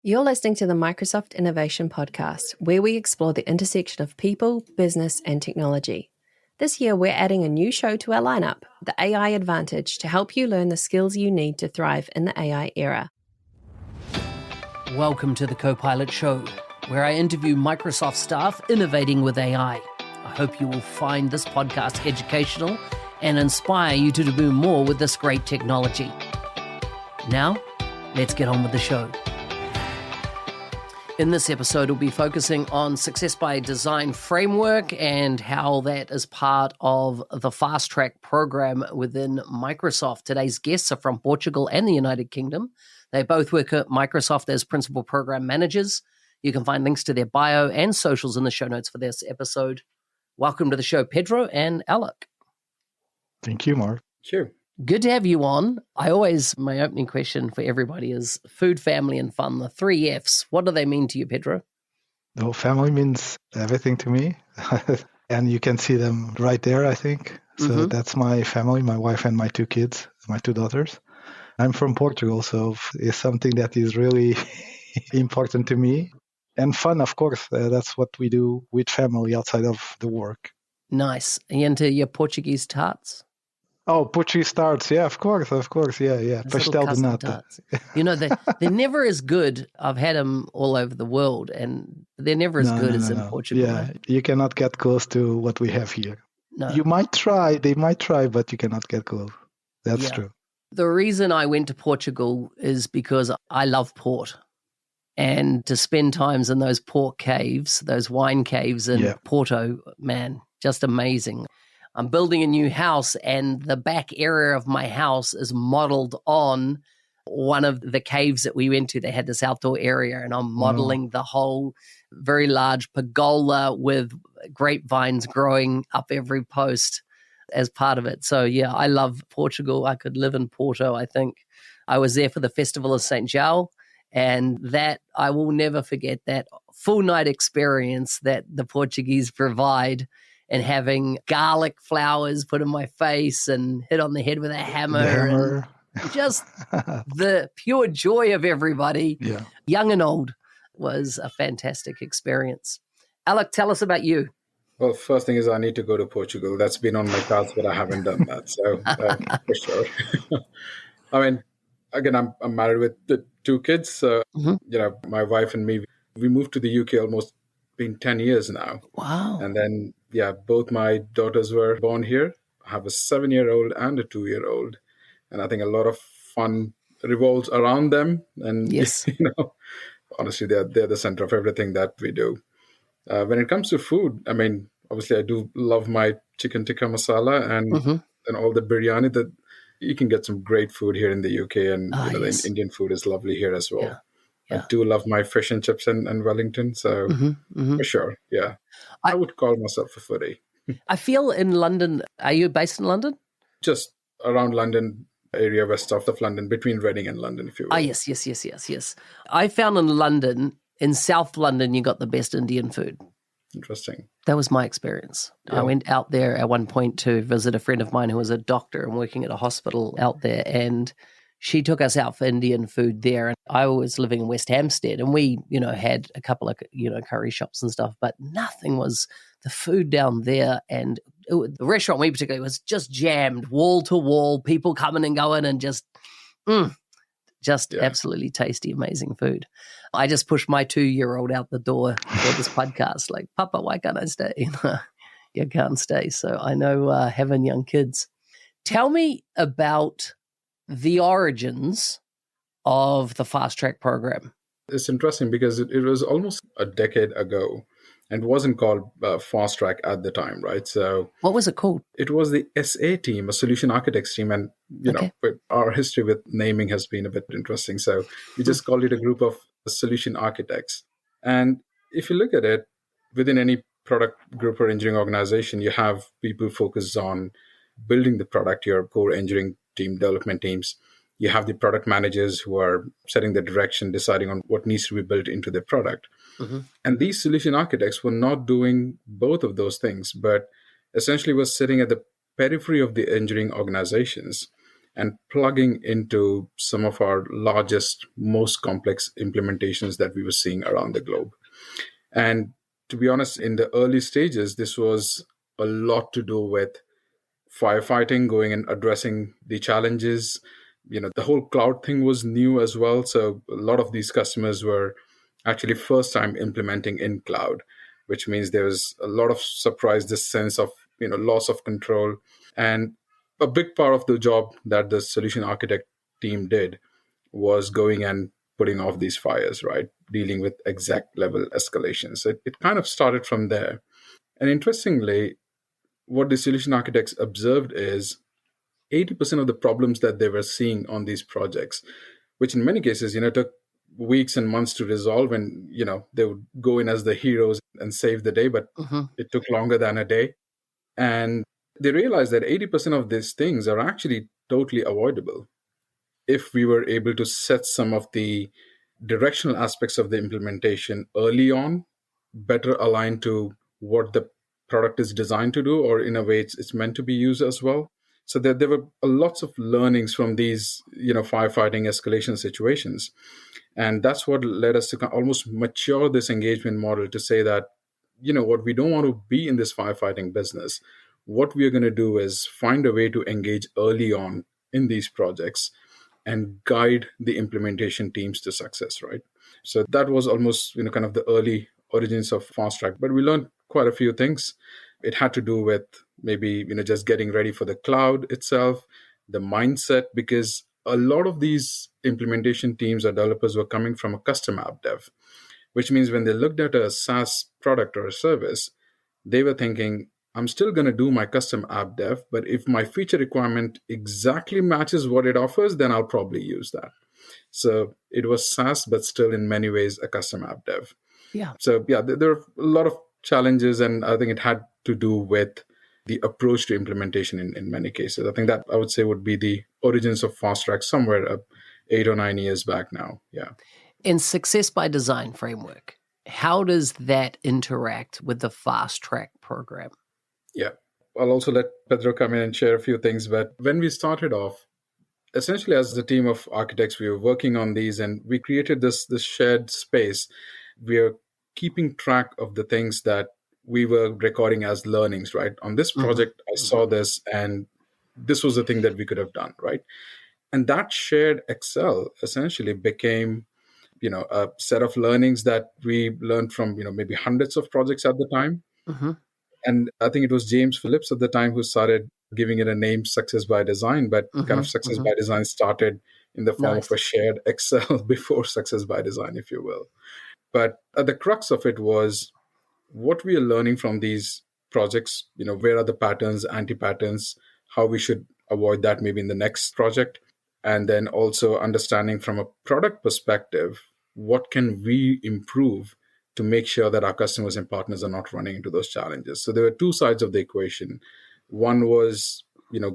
You're listening to the Microsoft Innovation Podcast, where we explore the intersection of people, business, and technology. This year, we're adding a new show to our lineup, The AI Advantage, to help you learn the skills you need to thrive in the AI era. Welcome to the Copilot Show, where I interview Microsoft staff innovating with AI. I hope you will find this podcast educational and inspire you to do more with this great technology. Now, let's get on with the show. In this episode, we'll be focusing on Success by Design framework and how that is part of the FastTrack program within Microsoft. Today's guests are from Portugal and the United Kingdom. They both work at Microsoft as principal program managers. You can find links to their bio and socials in the show notes for this episode. Welcome to the show, Pedro and Alok. Thank you, Mark. Sure. Good to have you on. My opening question for everybody is food, family, and fun, the 3 Fs. What do they mean to you, Pedro? No, family means everything to me. And you can see them right there, I think. So That's my family, my wife and my 2 kids, my 2 daughters. I'm from Portugal, so it's something that is really important to me. And fun, of course. That's what we do with family outside of the work. Nice. Are you into your Portuguese tarts? Oh, Portuguese tarts. Yeah, of course. Yeah. Pastel de nata. You know, they're never as good. I've had them all over the world, and they're never as good as in Portugal. Yeah, you cannot get close to what we have here. No. You might try, they might try, but you cannot get close. That's true. The reason I went to Portugal is because I love port. And to spend times in those port caves, those wine caves in Porto, man, just amazing. I'm building a new house, and the back area of my house is modeled on one of the caves that we went to. They had this outdoor area, and I'm modeling the whole very large pergola with grapevines growing up every post as part of it. So, yeah, I love Portugal. I could live in Porto, I think. I was there for the Festival of St. João, and that I will never forget that full night experience that the Portuguese provide. And having garlic flowers put in my face and hit on the head with a hammer. And just the pure joy of everybody, young and old, was a fantastic experience. Alok, tell us about you. Well, first thing is I need to go to Portugal. That's been on my cards, but I haven't done that. So for sure. I mean, again, I'm married with the 2 kids. So, my wife and me, we moved to the UK almost been 10 years now. Wow. And then, both my daughters were born here. I have a 7-year-old and a 2-year-old. And I think a lot of fun revolves around them. And, honestly, they're the center of everything that we do. When it comes to food, I mean, obviously I do love my chicken tikka masala and all the biryani. That you can get some great food here in the UK. And the Indian food is lovely here as well. Yeah. I do love my fish and chips and Wellington, so for sure, I would call myself a foodie. I feel in London, are you based in London? Just around London area, west of London, between Reading and London, if you will. Yes. I found in London, in South London, you got the best Indian food. Interesting. That was my experience. Yeah. I went out there at one point to visit a friend of mine who was a doctor and working at a hospital out there, and she took us out for Indian food there. And I was living in West Hampstead, and we, had a couple of, curry shops and stuff, but nothing was the food down there. And the restaurant we particularly was just jammed wall to wall, people coming and going, and just absolutely tasty, amazing food. I just pushed my 2-year-old out the door for this podcast. Like, Papa, why can't I stay? You can't stay. So I know having young kids. Tell me about the origins of the FastTrack program. It's interesting because it was almost a decade ago and wasn't called FastTrack at the time, right? So what was it called? It was the SA team, a solution architects team. And, our history with naming has been a bit interesting. So we just called it a group of solution architects. And if you look at it, within any product group or engineering organization, you have people focused on building the product, your core engineering team, development teams. You have the product managers who are setting the direction, deciding on what needs to be built into the product. And these solution architects were not doing both of those things, but essentially was sitting at the periphery of the engineering organizations and plugging into some of our largest, most complex implementations that we were seeing around the globe. And to be honest, in the early stages, this was a lot to do with firefighting, going and addressing the challenges. The whole cloud thing was new as well. So a lot of these customers were actually first time implementing in cloud, which means there was a lot of surprise, this sense of, loss of control. And a big part of the job that the solution architect team did was going and putting off these fires, right? Dealing with exact level escalations. So it kind of started from there. And interestingly, what the solution architects observed is 80% of the problems that they were seeing on these projects, which in many cases, took weeks and months to resolve, and, they would go in as the heroes and save the day, but it took longer than a day. And they realized that 80% of these things are actually totally avoidable if we were able to set some of the directional aspects of the implementation early on, better aligned to what the product is designed to do, or in a way it's meant to be used as well. So there were lots of learnings from these, firefighting escalation situations. And that's what led us to almost mature this engagement model to say that, what, we don't want to be in this firefighting business. What we are going to do is find a way to engage early on in these projects and guide the implementation teams to success, right? So that was almost, kind of the early origins of FastTrack. But we learned quite a few things. It had to do with maybe, just getting ready for the cloud itself, the mindset, because a lot of these implementation teams or developers were coming from a custom app dev, which means when they looked at a SaaS product or a service, they were thinking, I'm still going to do my custom app dev, but if my feature requirement exactly matches what it offers, then I'll probably use that. So it was SaaS, but still in many ways a custom app dev. Yeah. So there are a lot of challenges, and I think it had to do with the approach to implementation in many cases. I think that I would say would be the origins of FastTrack somewhere 8 or 9 years back now. Yeah. In Success by Design framework, how does that interact with the FastTrack program? Yeah. I'll also let Pedro come in and share a few things. But when we started off, essentially as a team of architects, we were working on these, and we created this shared space. We are keeping track of the things that we were recording as learnings, right? On this project, I saw this, and this was the thing that we could have done, right? And that shared Excel essentially became, a set of learnings that we learned from, maybe hundreds of projects at the time. And I think it was James Phillips at the time who started giving it a name, Success by Design, but kind of Success by Design started in the form of a shared Excel before Success by Design, if you will. But at the crux of it was what we are learning from these projects, where are the patterns, anti-patterns, how we should avoid that maybe in the next project. And then also understanding from a product perspective, what can we improve to make sure that our customers and partners are not running into those challenges. So there were two sides of the equation. One was,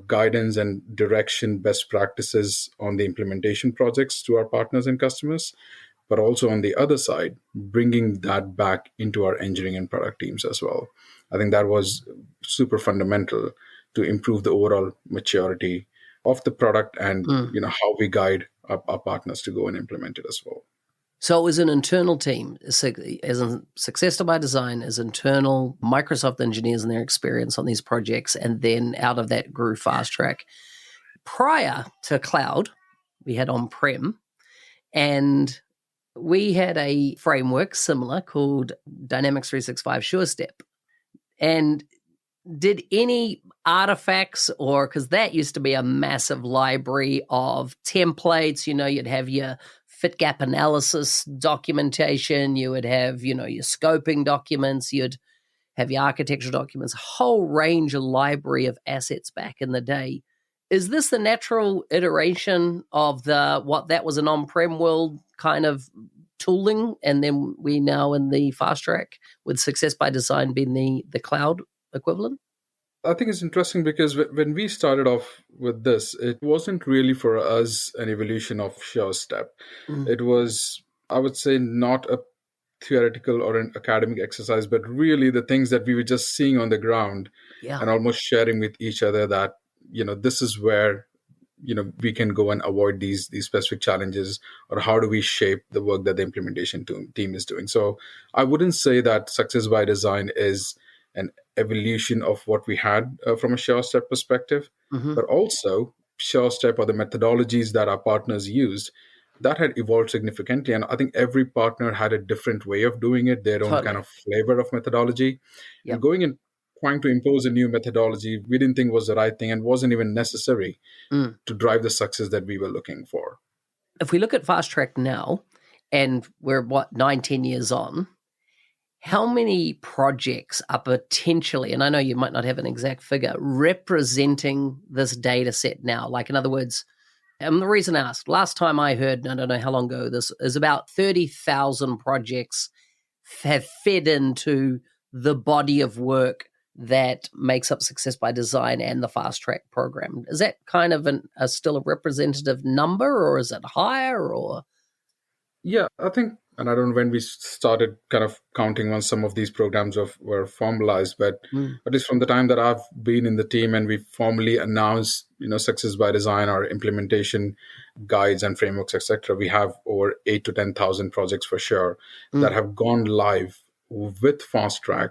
guidance and direction, best practices on the implementation projects to our partners and customers, but also on the other side, bringing that back into our engineering and product teams as well. I think that was super fundamental to improve the overall maturity of the product and, how we guide our partners to go and implement it as well. So it was an internal team, as in Success by Design, as internal Microsoft engineers and their experience on these projects, and then out of that grew FastTrack. Prior to cloud, we had on-prem, and we had a framework similar called Dynamics 365 SureStep. And did any artifacts, or because that used to be a massive library of templates, you'd have your fit gap analysis documentation, you would have, your scoping documents, you'd have your architectural documents, a whole range of library of assets back in the day. Is this the natural iteration of what that was an on-prem world kind of tooling, and then we now in the FastTrack with Success by Design being the cloud equivalent? I think it's interesting because when we started off with this, it wasn't really for us an evolution of SureStep. It was, I would say, not a theoretical or an academic exercise, but really the things that we were just seeing on the ground and almost sharing with each other that, this is where we can go and avoid these specific challenges, or how do we shape the work that the implementation team is doing. So I wouldn't say that success by design is an evolution of what we had from a SureStep perspective, but also SureStep, or the methodologies that our partners used, that had evolved significantly. And I think every partner had a different way of doing it, their own kind of flavor of methodology. And going and trying to impose a new methodology, we didn't think was the right thing and wasn't even necessary to drive the success that we were looking for. If we look at FastTrack now, and we're 9-10 years on, how many projects are potentially, and I know you might not have an exact figure, representing this data set now? Like, in other words, and the reason I asked, last time I heard, I don't know how long ago this is, about 30,000 projects have fed into the body of work that makes up Success by Design and the FastTrack program. Is that kind of still a representative number, or is it higher? Or yeah, I think, and I don't know when we started kind of counting once some of these programs were formalized, but at least from the time that I've been in the team and we formally announced, Success by Design, our implementation guides and frameworks, etc., we have over 8,000 to 10,000 projects for sure that have gone live with FastTrack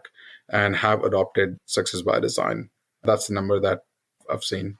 and have adopted Success by Design. That's the number that I've seen.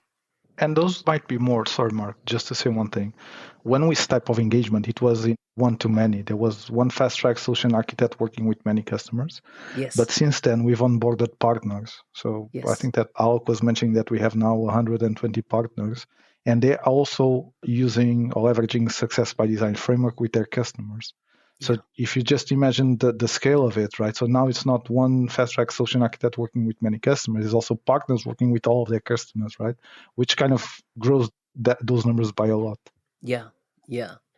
And those might be more, sorry, Mark, just to say one thing. When we type of engagement, it was in one-to-many. There was one FastTrack solution architect working with many customers. Yes. But since then, we've onboarded partners. So I think that Alok was mentioning that we have now 120 partners, and they're also using or leveraging Success by Design framework with their customers. So if you just imagine the scale of it, right? So now it's not one FastTrack solution architect working with many customers. It's also partners working with all of their customers, right? Which kind of grows those numbers by a lot. Yeah.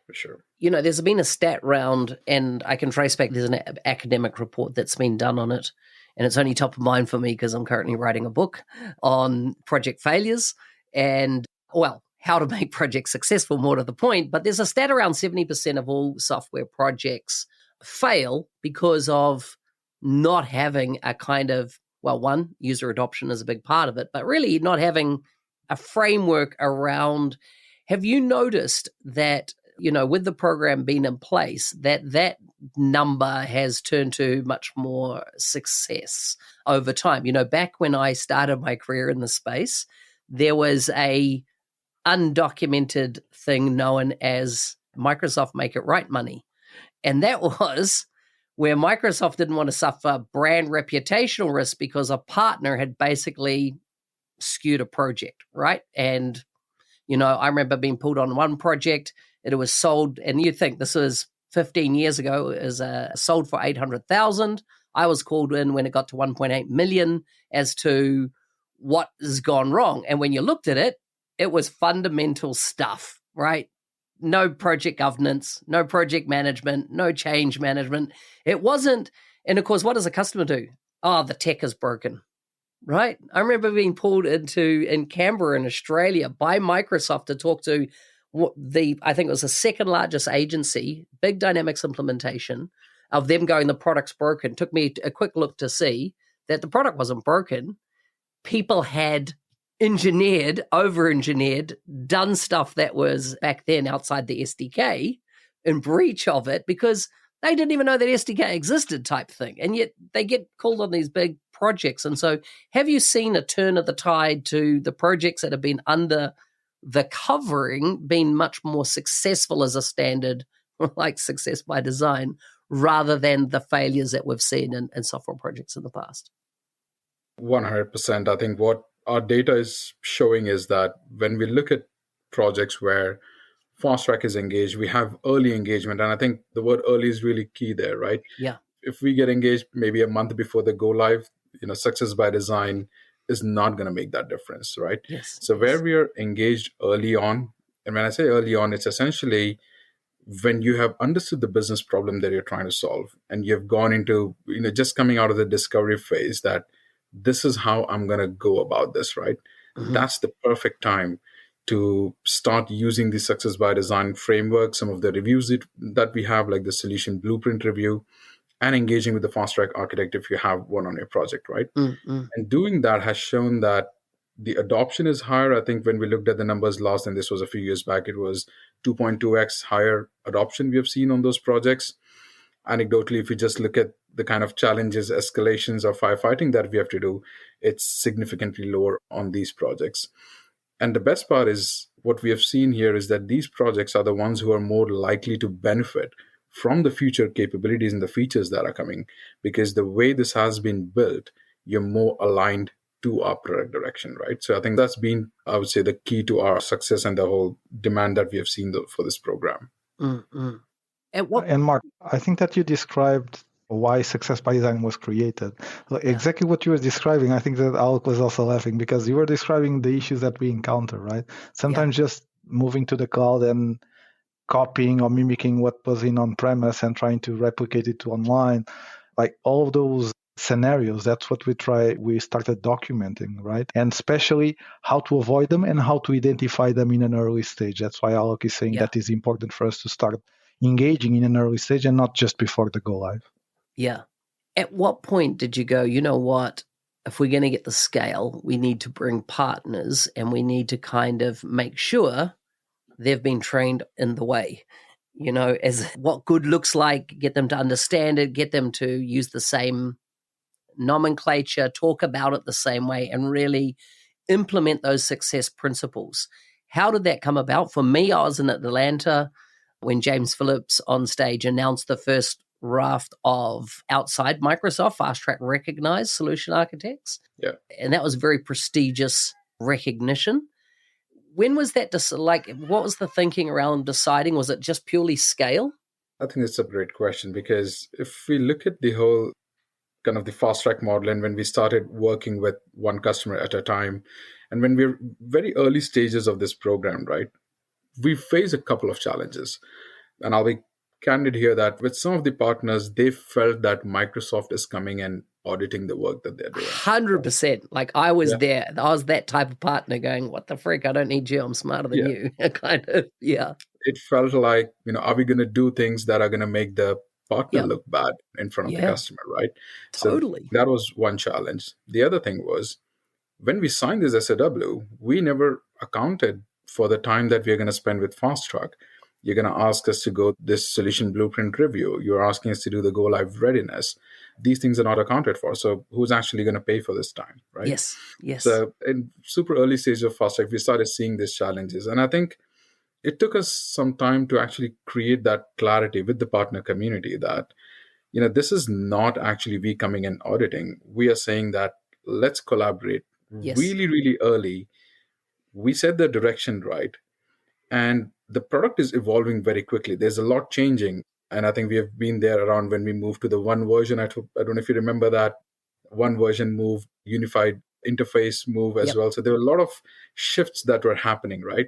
For sure. There's been a stat round, and I can trace back, there's an academic report that's been done on it, and it's only top of mind for me because I'm currently writing a book on project failures and, how to make projects successful, more to the point. But there's a stat around 70% of all software projects fail because of not having a kind of, one, user adoption is a big part of it, but really not having a framework around. Have you noticed that, with the program being in place, that number has turned to much more success over time? Back when I started my career in the space, there was a undocumented thing known as Microsoft Make It Right money. And that was where Microsoft didn't want to suffer brand reputational risk because a partner had basically skewed a project, right? And, I remember being pulled on one project, it was sold, and you think this was 15 years ago, is sold for $800,000. I was called in when it got to 1.8 million as to what has gone wrong. And when you looked at it, it was fundamental stuff, right? No project governance, no project management, no change management. It wasn't, and of course, what does a customer do? Oh, the tech is broken, right? I remember being pulled in Canberra in Australia by Microsoft to talk to I think it was the second largest agency, big Dynamics implementation of them going, the product's broken. Took me a quick look to see that the product wasn't broken. People had over-engineered, done stuff that was back then outside the SDK in breach of it because they didn't even know that SDK existed type thing. And yet they get called on these big projects. And so have you seen a turn of the tide to the projects that have been under the covering being much more successful as a standard, like Success by Design, rather than the failures that we've seen in software projects in the past? 100%. I think what our data is showing is that when we look at projects where FastTrack is engaged, we have early engagement. And I think the word early is really key there, right? Yeah. If we get engaged maybe a month before they go live, Success by Design is not going to make that difference, right? Yes. So where we are engaged early on, and when I say early on, it's essentially when you have understood the business problem that you're trying to solve and you've gone into, just coming out of the discovery phase that this is how I'm going to go about this, right? Mm-hmm. That's the perfect time to start using the Success by Design framework, some of the reviews that we have, like the solution blueprint review, and engaging with the FastTrack architect if you have one on your project, right? Mm-hmm. And doing that has shown that the adoption is higher. I think when we looked at the numbers last, and this was a few years back, it was 2.2x higher adoption we have seen on those projects. Anecdotally, if you just look at the kind of challenges, escalations, or firefighting that we have to do, it's significantly lower on these projects. And the best part is what we have seen here is that these projects are the ones who are more likely to benefit from the future capabilities and the features that are coming, because the way this has been built, you're more aligned to our product direction, right? So I think that's been, I would say, the key to our success and the whole demand that we have seen for this program. Mm-hmm. And Mark, I think that you described why Success by Design was created. Exactly what you were describing, I think that Alok was also laughing, because you were describing the issues that we encounter, right? Sometimes just moving to the cloud and copying or mimicking what was in on-premise and trying to replicate it to online, like all of those scenarios, that's what we started documenting, right? And especially how to avoid them and how to identify them in an early stage. That's why Alok is saying that is important for us to start engaging in an early stage and not just before the go live. Yeah. At what point did you go, you know what, if we're going to get the scale, we need to bring partners and we need to kind of make sure they've been trained in the way, as what good looks like, get them to understand it, get them to use the same nomenclature, talk about it the same way, and really implement those success principles. How did that come about? For me, I was in Atlanta when James Phillips on stage announced the first raft of outside Microsoft FastTrack Recognized Solution Architects. Yeah. And that was very prestigious recognition. When was that, what was the thinking around deciding? Was it just purely scale? I think it's a great question, because if we look at the whole kind of the FastTrack model, and when we started working with one customer at a time, and when we're very early stages of this program, right, we face a couple of challenges. And I'll be candid here that with some of the partners, they felt that Microsoft is coming and auditing the work that they're doing. 100%. Like I was there. I was that type of partner going, what the frick? I don't need you. I'm smarter than you. Kind of, It felt like, are we going to do things that are going to make the partner look bad in front of the customer, right? Totally. So that was one challenge. The other thing was, when we signed this SOW, we never accounted for the time that we're going to spend with FastTrack. You're going to ask us to go this solution blueprint review. You're asking us to do the go live readiness. These things are not accounted for. So who's actually going to pay for this time, right? Yes. So in super early stage of FastTrack, we started seeing these challenges. And I think it took us some time to actually create that clarity with the partner community that, this is not actually we coming and auditing. We are saying that let's collaborate really, really early. We set the direction right. And the product is evolving very quickly. There's a lot changing. And I think we have been there around when we moved to the one version. I don't know if you remember that one version move, unified interface move as well. So there were a lot of shifts that were happening, right?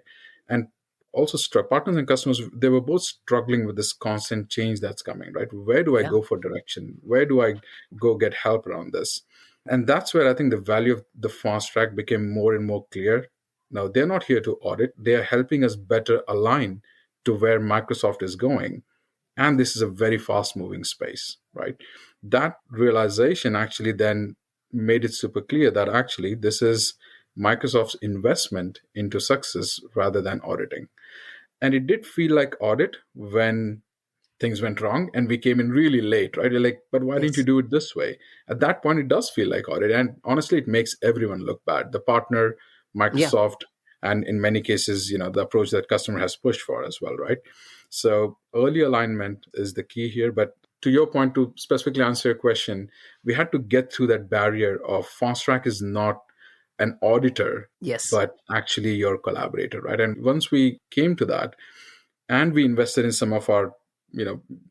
And also partners and customers, they were both struggling with this constant change that's coming, right? Where do I go for direction? Where do I go get help around this? And that's where I think the value of the FastTrack became more and more clear. Now, they're not here to audit. They are helping us better align to where Microsoft is going. And this is a very fast-moving space, right? That realization actually then made it super clear that actually this is Microsoft's investment into success rather than auditing. And it did feel like audit when things went wrong and we came in really late, right? You're like, but why didn't you do it this way? At that point, it does feel like audit. And honestly, it makes everyone look bad. The partner, Microsoft, and in many cases, the approach that customer has pushed for as well, right? So early alignment is the key here. But to your point, to specifically answer your question, we had to get through that barrier of FastTrack is not an auditor, but actually your collaborator, right? And once we came to that and we invested in some of our,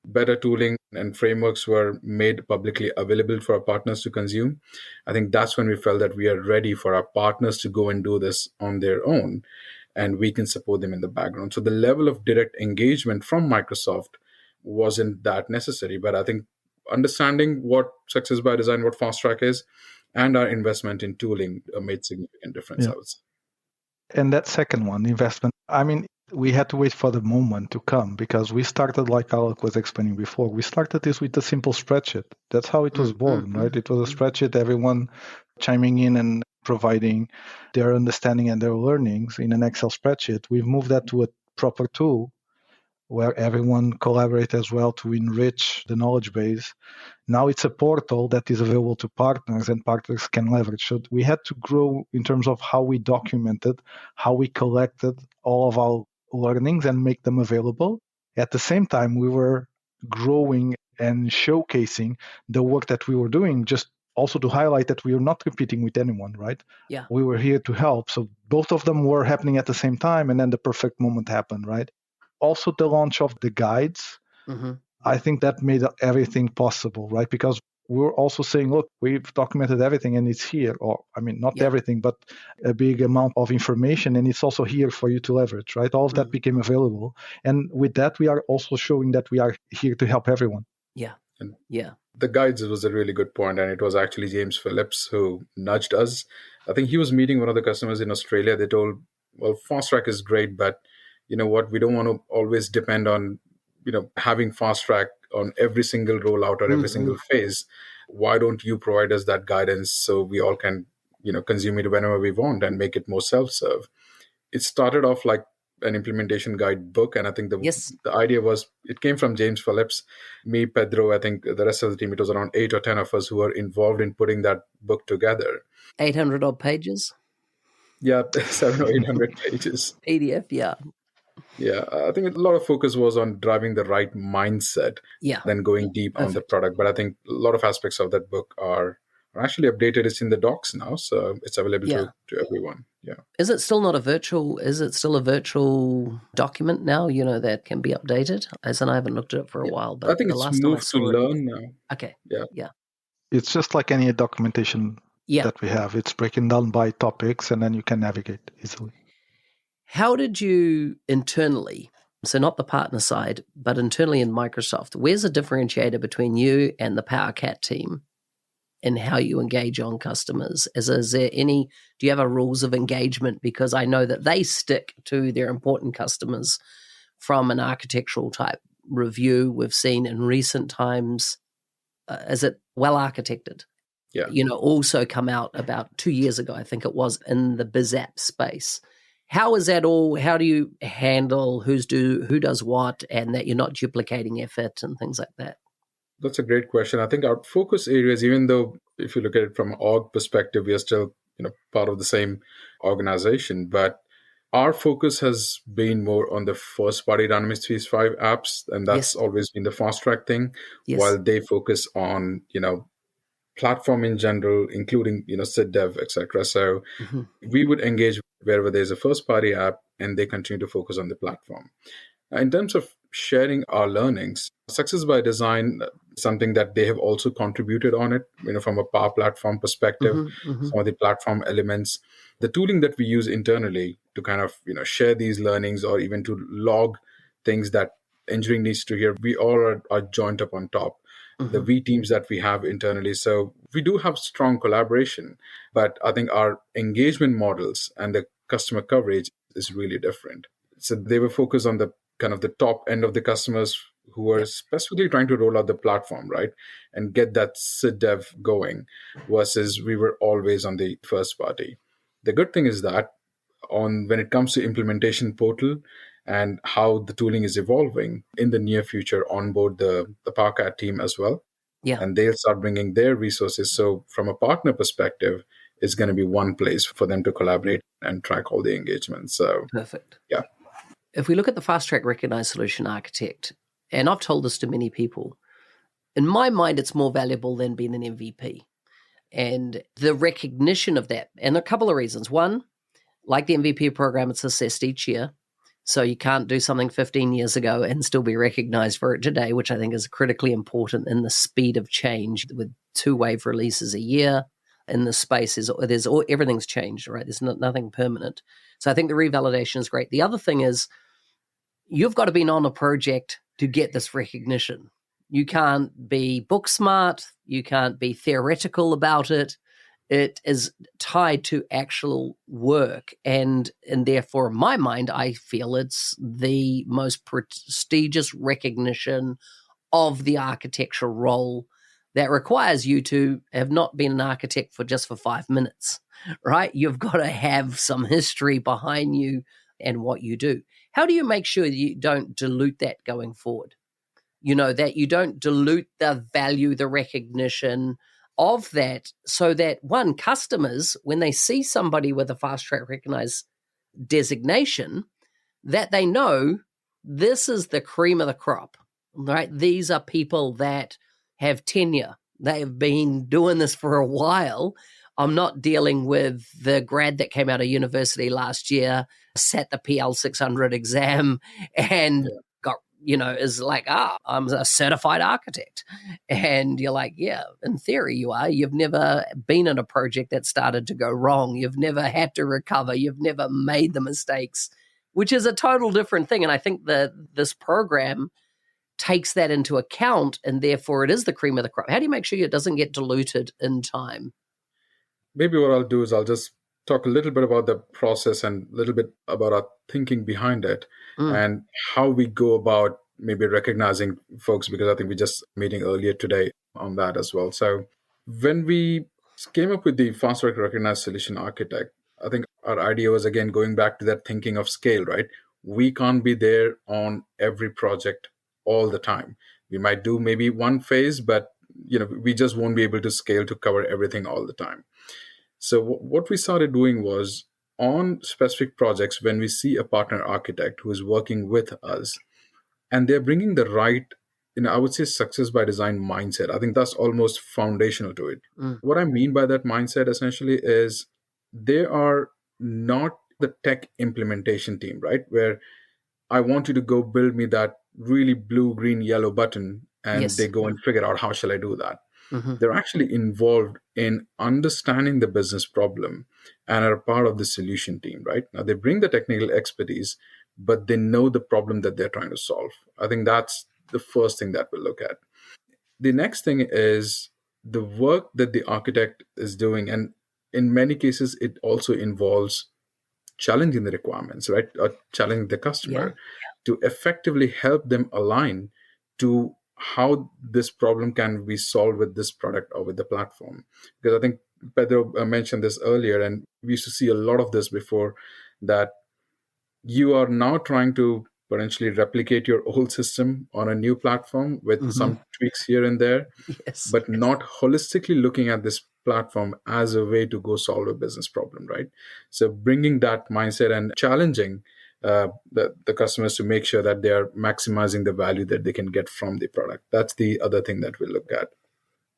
better tooling and frameworks were made publicly available for our partners to consume, I think that's when we felt that we are ready for our partners to go and do this on their own and we can support them in the background. So the level of direct engagement from Microsoft wasn't that necessary, but I think understanding what Success by Design, what FastTrack is, and our investment in tooling made significant difference, I would say. And that second one, investment, we had to wait for the moment to come because we started, like Alok was explaining before, we started this with a simple spreadsheet. That's how it was born, right? It was a spreadsheet, everyone chiming in and providing their understanding and their learnings in an Excel spreadsheet. We've moved that to a proper tool where everyone collaborates as well to enrich the knowledge base. Now it's a portal that is available to partners and partners can leverage. So we had to grow in terms of how we documented, how we collected all of our learnings and make them available. At the same time, we were growing and showcasing the work that we were doing, just also to highlight that we were not competing with anyone, right? Yeah. We were here to help. So both of them were happening at the same time, and then the perfect moment happened, right? Also, the launch of the guides, I think that made everything possible, right? Because we were also saying, look, we've documented everything and it's here. Or, I mean, not everything, but a big amount of information. And it's also here for you to leverage, right? All of that became available. And with that, we are also showing that we are here to help everyone. Yeah. And yeah. The guides was a really good point. And it was actually James Phillips who nudged us. I think he was meeting one of the customers in Australia. They told, well, FastTrack is great, but you know what, we don't want to always depend on, having FastTrack on every single rollout or every single phase. Why don't you provide us that guidance so we all can, consume it whenever we want and make it more self-serve? It started off like an implementation guide book. And I think the idea was, it came from James Phillips, me, Pedro, I think the rest of the team, it was around 8 or 10 of us who were involved in putting that book together. 800 odd pages? Yeah, 700 or 800 pages. PDF, yeah. Yeah, I think a lot of focus was on driving the right mindset, then going deep on the product. But I think a lot of aspects of that book are actually updated. It's in the docs now, so it's available to everyone. Yeah. Is it still a virtual document now, that can be updated? As in, I haven't looked at it for a while, but I think it's moved to Learn now. Okay. Yeah. It's just like any documentation that we have. It's broken down by topics, and then you can navigate easily. How did you internally, so not the partner side, but internally in Microsoft, where's the differentiator between you and the PowerCat team and how you engage on customers? Is there any, do you have a rules of engagement? Because I know that they stick to their important customers from an architectural type review we've seen in recent times. Is it well architected? Yeah. Also come out about 2 years ago, I think it was, in the BizApp space. How is that all? How do you handle who does what, and that you're not duplicating effort and things like that? That's a great question. I think our focus areas, even though if you look at it from an org perspective, we are still part of the same organization, but our focus has been more on the first-party Dynamics 365 apps, and that's always been the FastTrack thing, while they focus on platform in general, including SID dev, etc. So we would engage wherever there's a first-party app, and they continue to focus on the platform. In terms of sharing our learnings, Success by Design, something that they have also contributed on it, from a Power Platform perspective, some of the platform elements, the tooling that we use internally to kind of share these learnings, or even to log things that engineering needs to hear, we all are joined up on top. The V teams that we have internally. So we do have strong collaboration, but I think our engagement models and the customer coverage is really different. So they were focused on the kind of the top end of the customers who were specifically trying to roll out the platform, right? And get that SID dev going, versus we were always on the first party. The good thing is that when it comes to implementation portal, and how the tooling is evolving in the near future, onboard the PowerCat team as well. Yeah. And they'll start bringing their resources. So from a partner perspective, it's going to be one place for them to collaborate and track all the engagements. So perfect. Yeah. If we look at the FastTrack Recognized Solution Architect, and I've told this to many people, in my mind, it's more valuable than being an MVP. And the recognition of that, and a couple of reasons. One, like the MVP program, it's assessed each year. So you can't do something 15 years ago and still be recognized for it today, which I think is critically important in the speed of change with 2 wave releases a year. In the space, everything's changed, right? There's nothing permanent. So I think the revalidation is great. The other thing is you've got to be on a project to get this recognition. You can't be book smart. You can't be theoretical about it. It is tied to actual work. And therefore, in my mind, I feel it's the most prestigious recognition of the architectural role that requires you to have not been an architect for 5 minutes, right? You've got to have some history behind you and what you do. How do you make sure you don't dilute that going forward? That you don't dilute the value, the recognition of that, so that, one, customers, when they see somebody with a FastTrack Recognized designation, that they know this is the cream of the crop, right? These are people that have tenure. They have been doing this for a while. I'm not dealing with the grad that came out of university last year, sat the PL 600 exam and got, is like, I'm a certified architect. And you're like, yeah, in theory you are. You've never been in a project that started to go wrong. You've never had to recover. You've never made the mistakes, which is a total different thing. And I think that this program takes that into account, and therefore it is the cream of the crop. How do you make sure it doesn't get diluted in time? Maybe what I'll do is I'll just talk a little bit about the process and a little bit about our thinking behind it and how we go about maybe recognizing folks, because I think we just meeting earlier today on that as well. So when we came up with the FastTrack Recognized Solution Architect, I think our idea was, again, going back to that thinking of scale, right? We can't be there on every project all the time. We might do maybe one phase, but we just won't be able to scale to cover everything all the time. So what we started doing was, on specific projects, when we see a partner architect who is working with us and they're bringing the right, I would say, success by design mindset, I think that's almost foundational to it. What I mean by that mindset essentially is they are not the tech implementation team, right? Where I want you to go build me that really blue, green, yellow button, and they go and figure out how shall I do that. They're actually involved in understanding the business problem and are part of the solution team, right? Now, they bring the technical expertise, but they know the problem that they're trying to solve. I think that's the first thing that we'll look at. The next thing is the work that the architect is doing. And in many cases, it also involves challenging the requirements, right? Or challenging the customer to effectively help them align to how this problem can be solved with this product or with the platform. Because I think Pedro mentioned this earlier, and we used to see a lot of this before, that you are now trying to potentially replicate your old system on a new platform with some tweaks here and there, but not holistically looking at this platform as a way to go solve a business problem, right? So bringing that mindset and challenging the customers to make sure that they are maximizing the value that they can get from the product. That's the other thing that we look at.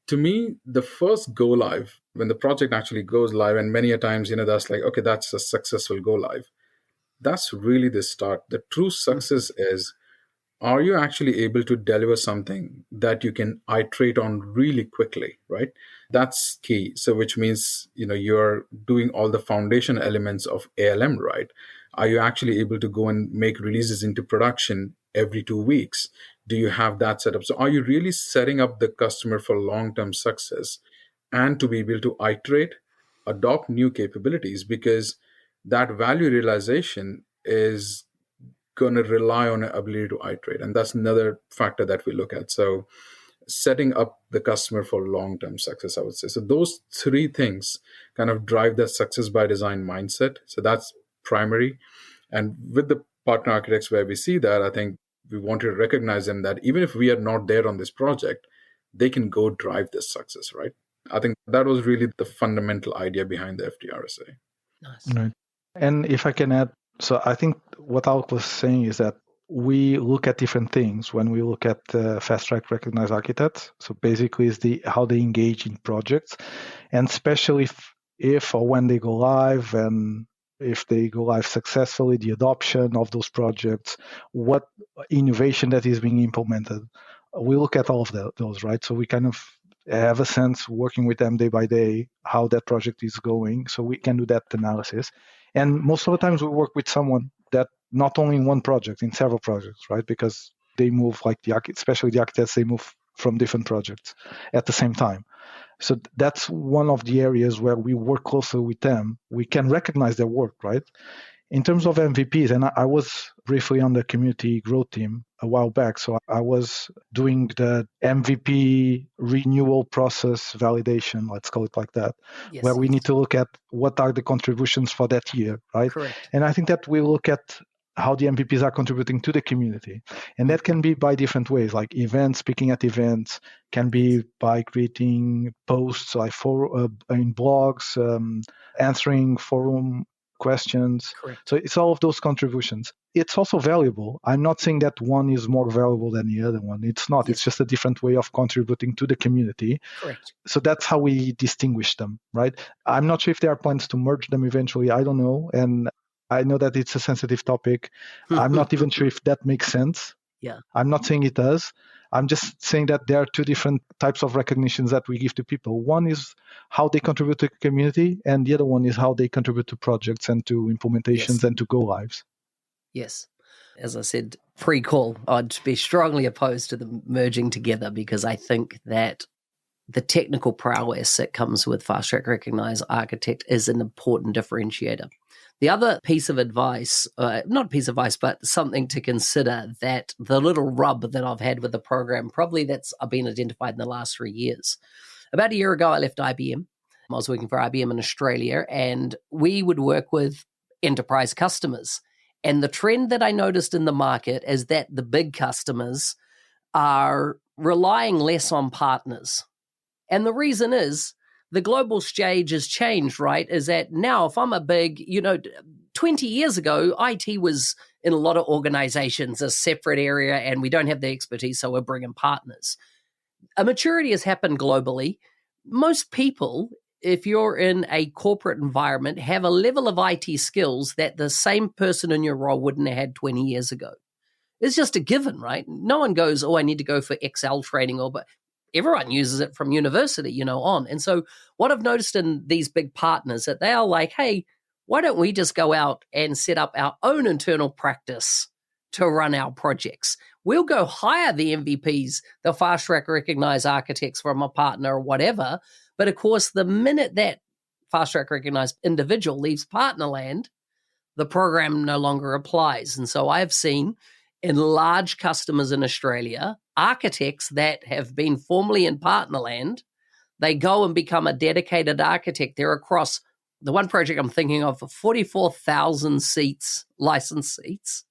To me, the first go live, when the project actually goes live, and many a times, that's like, okay, that's a successful go live. That's really the start. The true success is, are you actually able to deliver something that you can iterate on really quickly, right? That's key. So which means, you're doing all the foundation elements of ALM, right? Are you actually able to go and make releases into production every 2 weeks? Do you have that set up? So are you really setting up the customer for long-term success and to be able to iterate, adopt new capabilities? Because that value realization is going to rely on an ability to iterate. And that's another factor that we look at. So setting up the customer for long-term success, I would say. So those three things kind of drive that success by design mindset. So that's primary. And with the partner architects where we see that, I think we want to recognize them that even if we are not there on this project, they can go drive this success, right? I think that was really the fundamental idea behind the FTRSA. Nice. Right. And if I can add, so I think what Alok was saying is that we look at different things when we look at FastTrack Recognized Architects. So basically is how they engage in projects, and especially if or when they go live, and if they go live successfully, the adoption of those projects, what innovation that is being implemented. We look at all of those, right? So we kind of have a sense, working with them day by day, how that project is going. So we can do that analysis. And most of the times we work with someone that not only in one project, in several projects, right? Because they move, like especially the architects, they move from different projects at the same time. So that's one of the areas where we work closely with them. We can recognize their work, right? In terms of MVPs, and I was briefly on the community growth team a while back, so I was doing the MVP renewal process validation, let's call it like that, where we need to look at what are the contributions for that year, right? Correct. And I think that we look at how the MVPs are contributing to the community. And that can be by different ways, like events, speaking at events, can be by creating posts like in blogs, answering forum questions. Correct. So it's all of those contributions. It's also valuable. I'm not saying that one is more valuable than the other one. It's not. It's just a different way of contributing to the community. Correct. So that's how we distinguish them, right? I'm not sure if there are plans to merge them eventually. I don't know. And I know that it's a sensitive topic. I'm not even sure if that makes sense. Yeah. I'm not saying it does. I'm just saying that there are two different types of recognitions that we give to people. One is how they contribute to the community, and the other one is how they contribute to projects and to implementations and to go lives. Yes. As I said pre-call, I'd be strongly opposed to them merging together because I think that the technical prowess that comes with FastTrack Recognized Architect is an important differentiator. The other piece of advice, not piece of advice, but something to consider, that the little rub that I've had with the program, probably that's been identified in the last 3 years. About a year ago, I left IBM. I was working for IBM in Australia, and we would work with enterprise customers. And the trend that I noticed in the market is that the big customers are relying less on partners. And the reason is the global stage has changed, right? Is that now if I'm a big, 20 years ago, IT was in a lot of organizations, a separate area, and we don't have the expertise, so we're bringing partners. A maturity has happened globally. Most people, if you're in a corporate environment, have a level of IT skills that the same person in your role wouldn't have had 20 years ago. It's just a given, right? No one goes, I need to go for Excel training, but everyone uses it from university, on. And so what I've noticed in these big partners that they are like, hey, why don't we just go out and set up our own internal practice to run our projects? We'll go hire the MVPs, the FastTrack Recognized Architects from a partner or whatever. But of course, the minute that FastTrack Recognized individual leaves partner land, the program no longer applies. And so I've seen in large customers in Australia, architects that have been formerly in partner land, they go and become a dedicated architect. They're across the one project I'm thinking of, 44,000 seats, licensed seats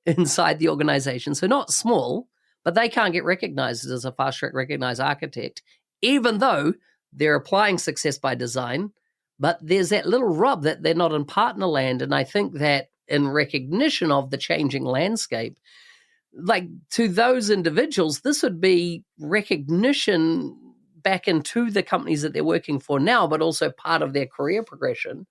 inside the organization. So not small, but they can't get recognized as a FastTrack Recognized Architect, even though they're applying success by design. But there's that little rub that they're not in partner land. And I think that in recognition of the changing landscape, like to those individuals, this would be recognition back into the companies that they're working for now, but also part of their career progression,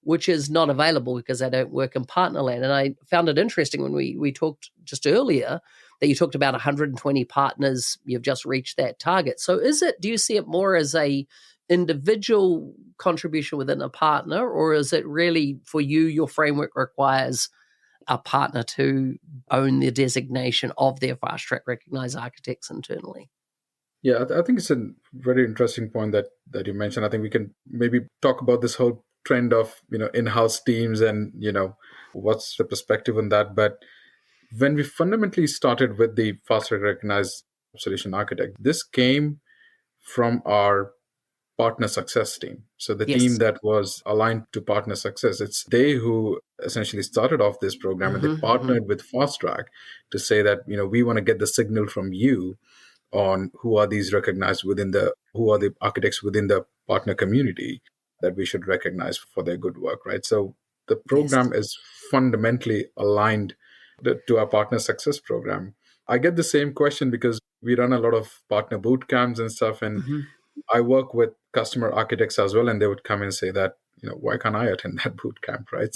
which is not available because they don't work in partner land. And I found it interesting when we talked just earlier that you talked about 120 partners, you've just reached that target. So do you see it more as a individual contribution within a partner, or is it really for you, your framework requires a partner to own the designation of their FastTrack Recognized Architects internally? Yeah, I think it's a very interesting point that you mentioned. I think we can maybe talk about this whole trend of, in-house teams and, what's the perspective on that. But when we fundamentally started with the FastTrack Recognized Solution Architect, this came from our partner success team. So the team that was aligned to partner success, it's they who essentially started off this program, and they partnered with FastTrack to say that, we want to get the signal from you on who are these recognized who are the architects within the partner community that we should recognize for their good work, right? So the program is fundamentally aligned to our partner success program. I get the same question because we run a lot of partner boot camps and stuff, and I work with customer architects as well, and they would come and say that, why can't I attend that boot camp, right?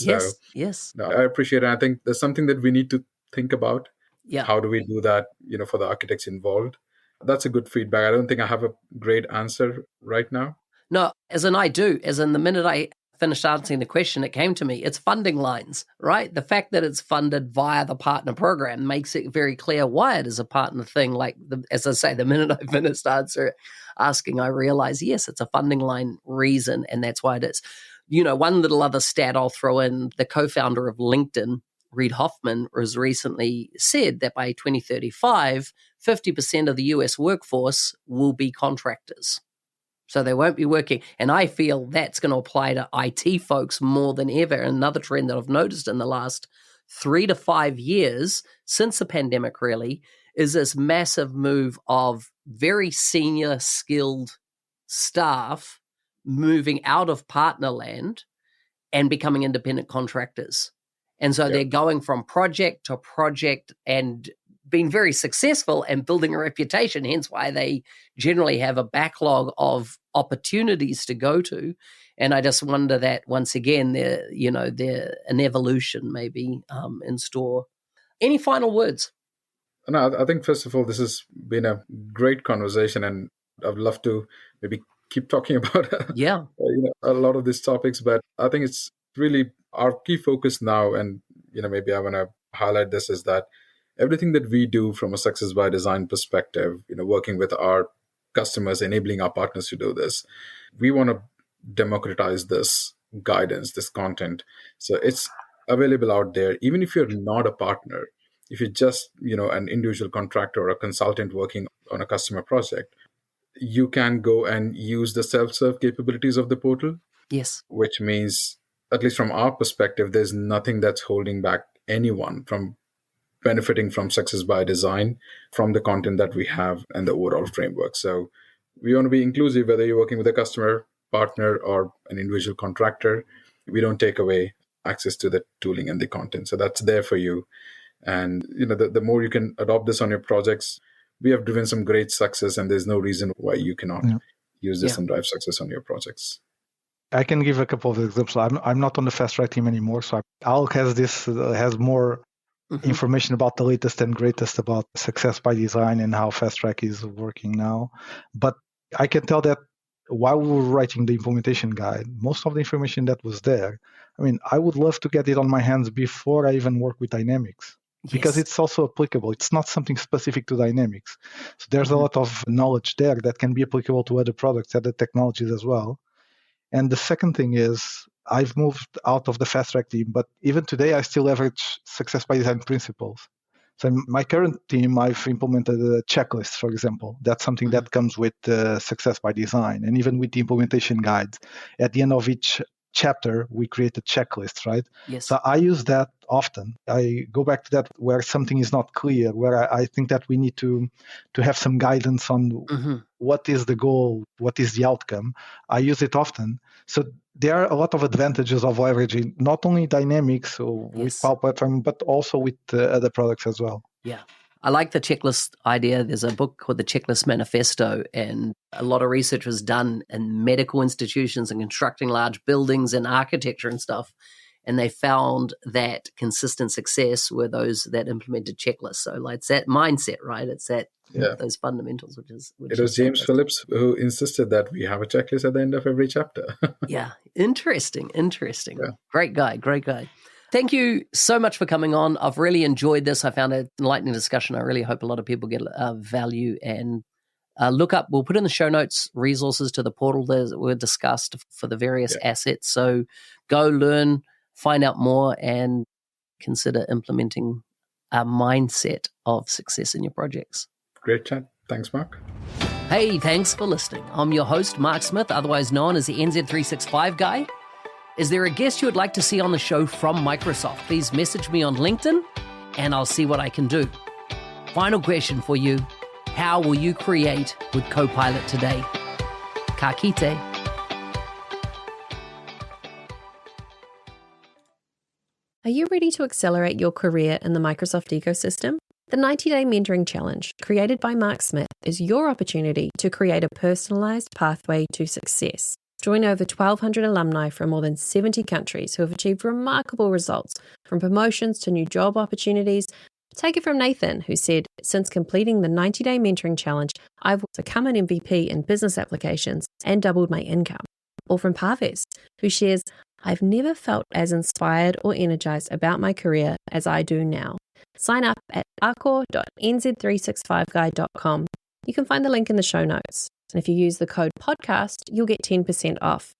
Yes. No, I appreciate it. I think there's something that we need to think about. Yeah. How do we do that, for the architects involved? That's a good feedback. I don't think I have a great answer right now. No, as in the minute I finished answering the question, it came to me. It's funding lines, right? The fact that it's funded via the partner program makes it very clear why it is a partner thing. Like, as I say, the minute I finished asking, I realized, yes, it's a funding line reason, and that's why it is. One little other stat I'll throw in, the co-founder of LinkedIn, Reid Hoffman, has recently said that by 2035, 50% of the US workforce will be contractors. So they won't be working. And I feel that's going to apply to IT folks more than ever. Another trend that I've noticed in the last 3 to 5 years, since the pandemic really, is this massive move of very senior skilled staff moving out of partner land and becoming independent contractors. And so they're going from project to project and being very successful and building a reputation, hence why they generally have a backlog of opportunities to go to. And I just wonder that once again, they're an evolution maybe in store. Any final words? No, I think first of all, this has been a great conversation, and I'd love to maybe keep talking about a lot of these topics. But I think it's really our key focus now, and maybe I want to highlight this, is that everything that we do from a success by design perspective, working with our customers, enabling our partners to do this, we want to democratize this guidance, this content. So it's available out there. Even if you're not a partner, if you're just, an individual contractor or a consultant working on a customer project, you can go and use the self-serve capabilities of the portal. Yes. Which means, at least from our perspective, there's nothing that's holding back anyone from benefiting from success by design, from the content that we have and the overall framework. So we want to be inclusive, whether you're working with a customer, partner, or an individual contractor. We don't take away access to the tooling and the content. So that's there for you. And, the more you can adopt this on your projects, we have driven some great success, and there's no reason why you cannot use this and drive success on your projects. I can give a couple of examples. I'm not on the FastTrack team anymore, so Alok has more information about the latest and greatest about success by design and how FastTrack is working now. But I can tell that while we were writing the implementation guide, most of the information that was there, I would love to get it on my hands before I even work with Dynamics, because it's also applicable. It's not something specific to Dynamics. So there's a lot of knowledge there that can be applicable to other products, other technologies as well. And the second thing is, I've moved out of the FastTrack team, but even today, I still leverage success by design principles. So in my current team, I've implemented a checklist, for example. That's something that comes with success by design. And even with the implementation guides, at the end of each chapter, we create a checklist, right? Yes. So I use that often. I go back to that where something is not clear, where I think that we need to have some guidance on what is the goal, what is the outcome. I use it often. So there are a lot of advantages of leveraging not only Dynamics with Power Platform, but also with other products as well. Yeah. I like the checklist idea. There's a book called The Checklist Manifesto, and a lot of research was done in medical institutions and constructing large buildings and architecture and stuff. And they found that consistent success were those that implemented checklists. So it's that mindset, right? It's that those fundamentals, it was James Phillips who insisted that we have a checklist at the end of every chapter. Yeah. Interesting. Yeah. Great guy. Thank you so much for coming on. I've really enjoyed this. I found it an enlightening discussion. I really hope a lot of people get value, and we'll put in the show notes resources to the portal that were discussed for the various assets. So go learn, find out more, and consider implementing a mindset of success in your projects. Great chat. Thanks, Mark. Hey, thanks for listening. I'm your host, Mark Smith, otherwise known as the NZ365 guy. Is there a guest you would like to see on the show from Microsoft? Please message me on LinkedIn and I'll see what I can do. Final question for you. How will you create with Copilot today? Ka kite. Are you ready to accelerate your career in the Microsoft ecosystem? The 90-Day Mentoring Challenge, created by Mark Smith, is your opportunity to create a personalized pathway to success. Join over 1,200 alumni from more than 70 countries who have achieved remarkable results, from promotions to new job opportunities. Take it from Nathan, who said, since completing the 90-Day Mentoring Challenge, I've become an MVP in business applications and doubled my income. Or from Parvez, who shares, I've never felt as inspired or energized about my career as I do now. Sign up at arcor.nz365guide.com. You can find the link in the show notes. And if you use the code podcast, you'll get 10% off.